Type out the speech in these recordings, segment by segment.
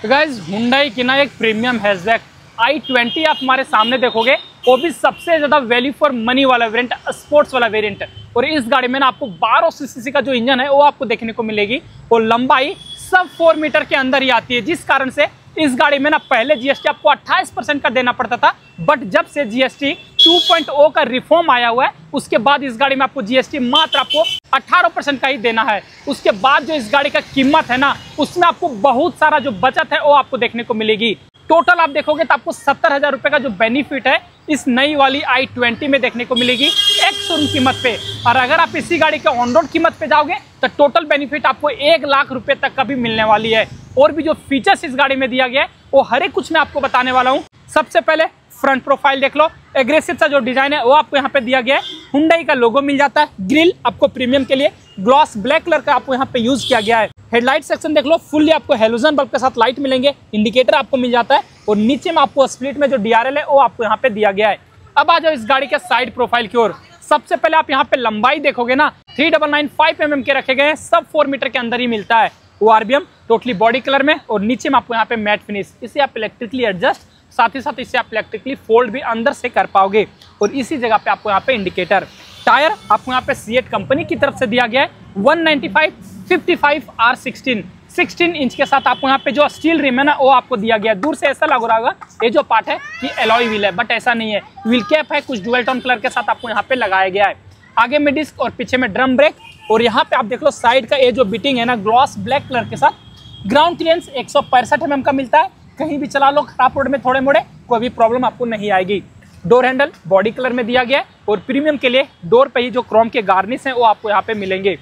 तो guys Hyundai की ना एक प्रीमियम हैचबैक i20 आप हमारे सामने देखोगे, वो भी सबसे ज्यादा वैल्यू फॉर मनी वाला वेरिएंट, स्पोर्ट्स वाला वेरिएंट। और इस गाड़ी में ना आपको 1200 सीसी का जो इंजन है वो आपको देखने को मिलेगी और लंबाई सब 4 मीटर के अंदर ही आती है, जिस कारण से इस गाड़ी में ना पहले जीएसटी आपको 28% का देना पड़ता था, बट जब से जीएसटी 2.0 का रिफॉर्म आया हुआ है उसके बाद इस गाड़ी में आपको जीएसटी मात्र आपको 18% का ही देना है। उसके बाद जो इस गाड़ी का कीमत है ना उसमें आपको बहुत सारा जो बचत है वो आपको देखने को मिलेगी। टोटल आप देखोगे तो आपको 70,000 रुपए का जो बेनिफिट है इस नई वाली i20 में देखने को मिलेगी एक शोरूम कीमत पे। और अगर आप इसी गाड़ी के ऑन रोड कीमत पे जाओगे तो टोटल बेनिफिट आपको 1 लाख रुपए तक का भी मिलने वाली है। और भी जो फीचर्स इस गाड़ी में दिया गया है वो हर एक कुछ मैं आपको बताने वाला हूँ। सबसे पहले फ्रंट प्रोफाइल देख लो, एग्रेसिव सा जो डिजाइन है वो आपको यहाँ पे दिया गया है। हुंडई का लोगो मिल जाता है। ग्रिल आपको प्रीमियम के लिए ग्लॉस ब्लैक कलर का आपको यहाँ पे यूज किया गया है। हेडलाइट सेक्शन देख लो, फुल्ली आपको हेलोजन बल्ब के साथ लाइट मिलेंगे। इंडिकेटर आपको मिल जाता है और नीचे में आपको स्प्लिट में जो डीआरएल है वो आपको यहाँ पे दिया गया है। अब आ जाओ इस गाड़ी के साइड प्रोफाइल की ओर। सबसे पहले आप यहाँ पे लंबाई देखोगे ना 3995 mm के रखे गए हैं, सब 4 मीटर के अंदर ही मिलता है। वो आरबीएम टोटली बॉडी कलर में और नीचे में आपको यहाँ पे मैट फिनिश। इसे आप इलेक्ट्रिकली एडजस्ट, साथ ही साथ इसे आप इलेक्ट्रिकली फोल्ड भी अंदर से कर पाओगे। और इसी जगह पे आपको यहाँ पे इंडिकेटर। टायर आपको यहाँ पे सीएट कंपनी की तरफ से दिया गया है 195/55 R16 16 इंच के साथ। आपको यहाँ पे जो स्टील रिम है ना वो आपको दिया गया है। दूर से ऐसा लग रहा होगा ये जो पार्ट है कि एलॉय व्हील है, बट ऐसा नहीं है। व्हील कैप है कुछ डुअल टोन कलर के साथ आपको यहाँ पे लगाया गया है। आगे में डिस्क और पीछे में ड्रम ब्रेक। और यहाँ पे आप देख लो साइड का ये जो बिटिंग है ना ग्लॉस ब्लैक कलर के साथ। ग्राउंड क्लियरेंस 165 mm का मिलता है। कहीं भी चला लो खराब रोड में थोड़े मोड़े कोई भी प्रॉब्लम आपको नहीं आएगी। डोर हैंडल बॉडी कलर में दिया गया है और प्रीमियम के लिए डोर पे ही जो क्रोम के गार्निश है वो आपको यहाँ पे मिलेंगे।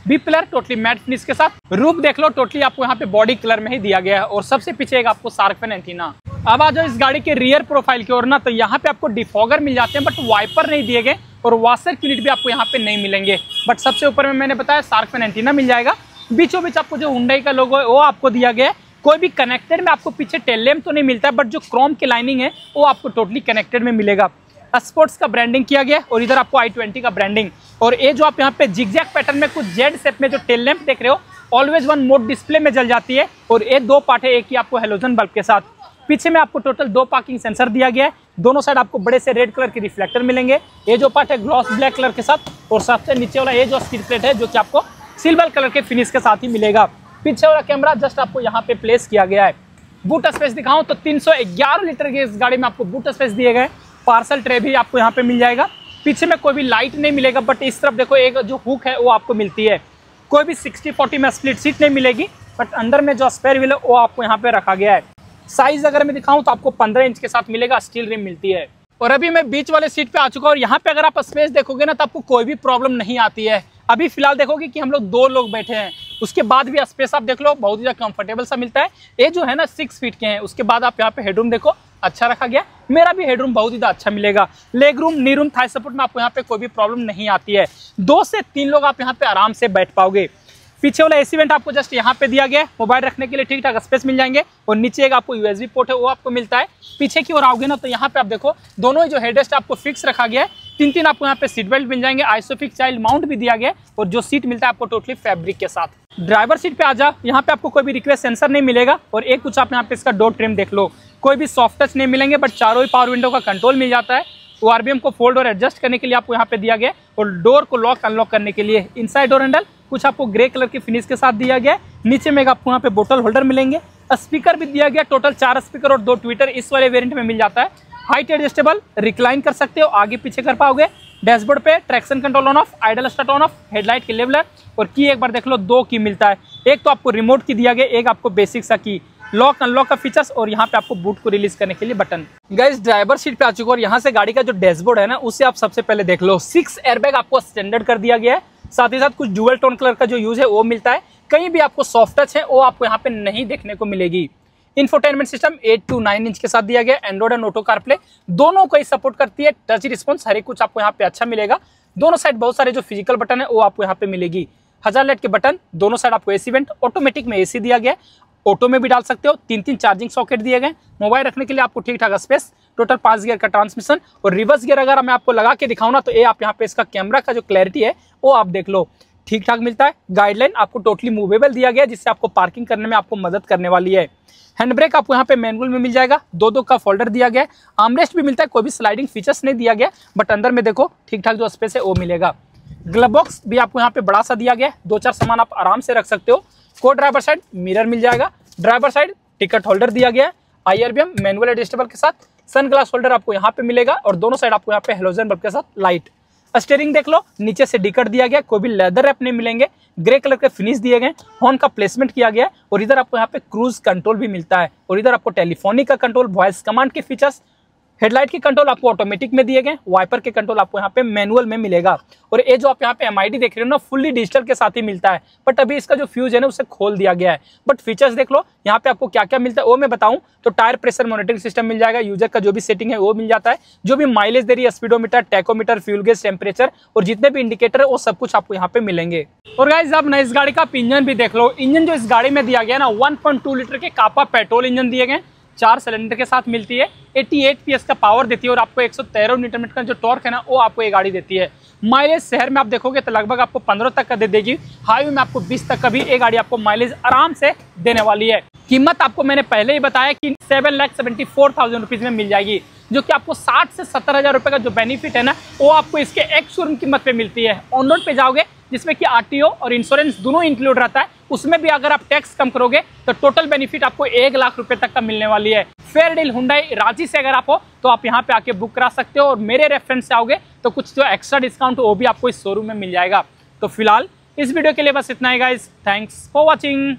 B pillar totally matte finish के साथ। रूफ देख लो टोटली आपको यहाँ पे बॉडी कलर में ही दिया गया है और सबसे पीछे एक आपको शार्क फिन एंटीना। अब आ जाओ इस गाड़ी के रियर प्रोफाइल की ओर ना, तो यहाँ पे आपको डिफॉगर मिल जाते हैं बट वाइपर नहीं दिए गए और वॉशर यूनिट भी आपको यहाँ पे नहीं मिलेंगे। बट सबसे ऊपर में मैंने बताया शार्क फिन एंटीना मिल जाएगा। बीचों बीच आपको जो हुंडई का लोगो है वो आपको दिया गया है। कोई भी कनेक्टेड में आपको पीछे टेल लैंप तो नहीं मिलता है, बट जो क्रोम की लाइनिंग है वो आपको टोटली कनेक्टेड में मिलेगा। स्पोर्ट्स का ब्रांडिंग किया गया और इधर आपको i20 का ब्रांडिंग। और ये जो आप यहाँ पे जिगजैग पैटर्न में कुछ जेड शेप में जो टेल लैंप देख रहे हो ऑलवेज वन मोड डिस्प्ले में जल जाती है। और ये 2 पार्ट है, एक ही आपको हेलोजन बल्ब के साथ। पीछे में आपको टोटल 2 पार्किंग सेंसर दिया गया है। दोनों साइड आपको बड़े से रेड कलर के रिफ्लेक्टर मिलेंगे। ये जो पार्ट है ग्लॉस ब्लैक कलर के साथ और सबसे नीचे वाला ये जो स्टील प्लेट है जो कि आपको सिल्वर कलर के फिनिश के साथ ही मिलेगा। पीछे वाला कैमरा जस्ट आपको यहाँ पे प्लेस किया गया है। बूट स्पेस दिखाऊं तो 311 लीटर की इस गाड़ी में आपको बूट स्पेस दिए गए। पार्सल ट्रे भी आपको यहाँ पे मिल जाएगा। पीछे में कोई भी लाइट नहीं मिलेगा, बट इस तरफ देखो एक जो हुक है वो आपको मिलती है। कोई भी 60/40 में स्प्लिट सीट नहीं मिलेगी, बट अंदर में जो स्पेयर व्हील है वो आपको यहाँ पे रखा गया है। साइज अगर मैं दिखाऊं तो आपको 15 इंच के साथ मिलेगा, स्टील रिम मिलती है। और अभी मैं बीच वाले सीट पे आ चुका हूँ और यहाँ पे अगर आप स्पेस देखोगे ना तो आपको कोई भी प्रॉब्लम नहीं आती है। अभी फिलहाल देखोगे कि हम लोग 2 लोग बैठे हैं, उसके बाद भी स्पेस आप देख लो बहुत ही ज्यादा कंफर्टेबल सा मिलता है। ये जो है ना 6 फीट के हैं। उसके बाद आप यहाँ पे हेडरूम देखो अच्छा रखा गया। मेरा भी हेडरूम बहुत ही अच्छा मिलेगा। लेग रूम, नी रूम, थाई सपोर्ट में आपको यहाँ पे कोई भी प्रॉब्लम नहीं आती है। 2 से 3 लोग आप यहाँ पे आराम से बैठ पाओगे। पीछे वाला एसी वेंट आपको जस्ट यहाँ पे दिया गया है। मोबाइल रखने के लिए ठीक ठाक स्पेस मिल जाएंगे। और नीचे एक आपको यूएसबी पोर्ट है वो आपको मिलता है। पीछे की ओर आओगे ना तो यहाँ पे आप देखो दोनों ही जो हेडरेस्ट आपको फिक्स रखा गया है। 3 आपको यहाँ पे सीट बेल्ट मिल जाएंगे। आइसोफिक्स चाइल्ड माउंट भी दिया गया है और जो सीट मिलता है आपको टोटली फैब्रिक के साथ। ड्राइवर सीट पे आ जा, यहाँ पे आपको कोई भी रिक्वेस्ट सेंसर नहीं मिलेगा। और एक कुछ आप यहाँ पे इसका डोर ट्रिम देख लो, कोई भी सॉफ्ट टच नहीं मिलेंगे, बट चारों ही पावर विंडो का कंट्रोल मिल जाता है। वो आरबीएम को फोल्ड और एडजस्ट करने के लिए आपको यहाँ पे दिया गया है और डोर को लॉक अनलॉक करने के लिए इनसाइड डोर हैंडल कुछ आपको ग्रे कलर की फिनिश के साथ दिया गया है। नीचे में आपको यहाँ पे बोतल होल्डर मिलेंगे। स्पीकर भी दिया गया, टोटल 4 स्पीकर और 2 ट्विटर इस वाले वेरिएंट में मिल जाता है। हाइट एडजस्टेबल, रिक्लाइन कर सकते हो, आगे पीछे कर पाओगे। डैशबोर्ड पे traction control on off, idol start on off, headlight के लेवलर और की एक बार देख लो 2 की मिलता है। एक तो आपको रिमोट की दिया गया, एक आपको बेसिक सा की। लॉक अनलॉक का फीचर्स और यहाँ पे आपको बूट को रिलीज करने के लिए बटन। गाइस ड्राइवर सीट पे आ चुका और यहाँ से गाड़ी का जो डैशबोर्ड है ना उसे आप सबसे पहले देख लो। 6 एयरबैग आपको स्टैंडर्ड कर दिया गया है। साथ ही साथ कुछ डुअल टोन कलर का जो यूज है वो मिलता है। कहीं भी आपको सॉफ्ट टच है वो आपको यहाँ पे नहीं देखने को मिलेगी। इंफोटेनमेंट सिस्टम 8 to 9 इंच के साथ दिया गया। एंड्रॉइड एंड ऑटो कारप्ले दोनों को ही सपोर्ट करती है। टच रिस्पॉन्स हर एक कुछ आपको यहाँ पे अच्छा मिलेगा। दोनों साइड बहुत सारे जो फिजिकल बटन है वो आपको यहाँ पे मिलेगी। 1000 लाइट के बटन, दोनों साइड आपको एसी वेंट, ऑटोमेटिक में एसी दिया गया है। ऑटो में भी डाल सकते हो। 3 चार्जिंग सॉकेट दिए गए। मोबाइल रखने के लिए आपको ठीक ठाक स्पेस। टोटल 5 गियर का ट्रांसमिशन और रिवर्स गियर अगर मैं आपको लगा के दिखाऊँ ना तो ये आप यहाँ पे इसका कैमरा का जो क्लैरिटी है वो आप देख लो। ठीक ठाक मिलता है। गाइडलाइन आपको टोटली मूवेबल दिया गया है, जिससे आपको पार्किंग करने में आपको मदद करने वाली है। हैंड ब्रेक आपको यहाँ पे मैनुअल में मिल जाएगा, दो का फोल्डर दिया गया है। आर्मरेस्ट भी मिलता है, कोई भी स्लाइडिंग फीचर्स नहीं दिया गया, बट अंदर में देखो ठीक ठाक जो स्पेस है वो मिलेगा। ग्लव बॉक्स भी आपको यहाँ पे बड़ा सा दिया गया है, 2-4 सामान आप आराम से रख सकते हो। को ड्राइवर साइड मिरर मिल जाएगा, ड्राइवर साइड टिकट होल्डर दिया गया है, IRBM मैनुअल एडजस्टेबल के साथ। सन ग्लास होल्डर आपको यहाँ पे मिलेगा और दोनों साइड आपको यहाँ पे हेलोजन बल्ब के साथ लाइट। स्टीयरिंग देख लो, नीचे से डिकट दिया गया, कोई भी लेदर रैप नहीं मिलेंगे, ग्रे कलर के फिनिश दिए गए, हॉर्न का प्लेसमेंट किया गया है और इधर आपको यहाँ पे क्रूज कंट्रोल भी मिलता है और इधर आपको टेलीफोनिक का कंट्रोल, वॉइस कमांड के फीचर्स, हेडलाइट के कंट्रोल आपको ऑटोमेटिक में दिए गए, वाइपर के कंट्रोल आपको यहाँ पे मैनुअल में मिलेगा। और ये जो आप यहाँ पे MID देख रहे हो ना, फुल्ली डिजिटल के साथ ही मिलता है, बट अभी इसका जो फ्यूज है ना उसे खोल दिया गया है। बट फीचर्स देख लो यहाँ पे आपको क्या क्या मिलता है वो मैं बताऊं तो टायर प्रेशर मॉनिटरिंग सिस्टम मिल जाएगा, यूजर का जो भी सेटिंग है वो मिल जाता है, जो भी माइलेज दे रही है, speedometer, tachometer, fuel gauge, temperature और जितने भी इंडिकेटर है वो सब कुछ आपको यहाँ पे मिलेंगे। और गाइस अब ना इस गाड़ी का इंजन भी देख लो। इंजन जो इस गाड़ी में दिया गया ना 1.2 लीटर के कापा पेट्रोल इंजन दिए गए, 4 सिलेंडर के साथ मिलती है, 88 PS का पावर देती है और आपको 113 न्यूटन मीटर का जो टॉर्क है ना वो आपको ये गाड़ी देती है। माइलेज शहर में आप देखोगे तो लगभग आपको 15 तक का दे देगी, हाईवे में आपको 20 तक का भी ये गाड़ी आपको माइलेज आराम से देने वाली है। कीमत आपको मैंने पहले ही बताया कि 7,74,000 रुपीज में मिल जाएगी, जो कि आपको 60 से 70,000 रुपए का जो बेनिफिट है ना वो आपको इसके एक शोरूम कीमत पे मिलती है। ऑन रोड पे जाओगे जिसमें कि RTO और इंश्योरेंस दोनों इंक्लूड रहता है, उसमें भी अगर आप टैक्स कम करोगे तो टोटल बेनिफिट आपको 1 लाख रुपए तक का मिलने वाली है। फेयर डील हुंडई रांची से अगर आप हो तो आप यहाँ पे आके बुक करा सकते हो और मेरे रेफरेंस से आओगे तो कुछ जो एक्स्ट्रा डिस्काउंट वो भी आपको इस शोरूम में मिल जाएगा। तो फिलहाल इस वीडियो के लिए बस इतना ही गाइस, थैंक्स फॉर वॉचिंग।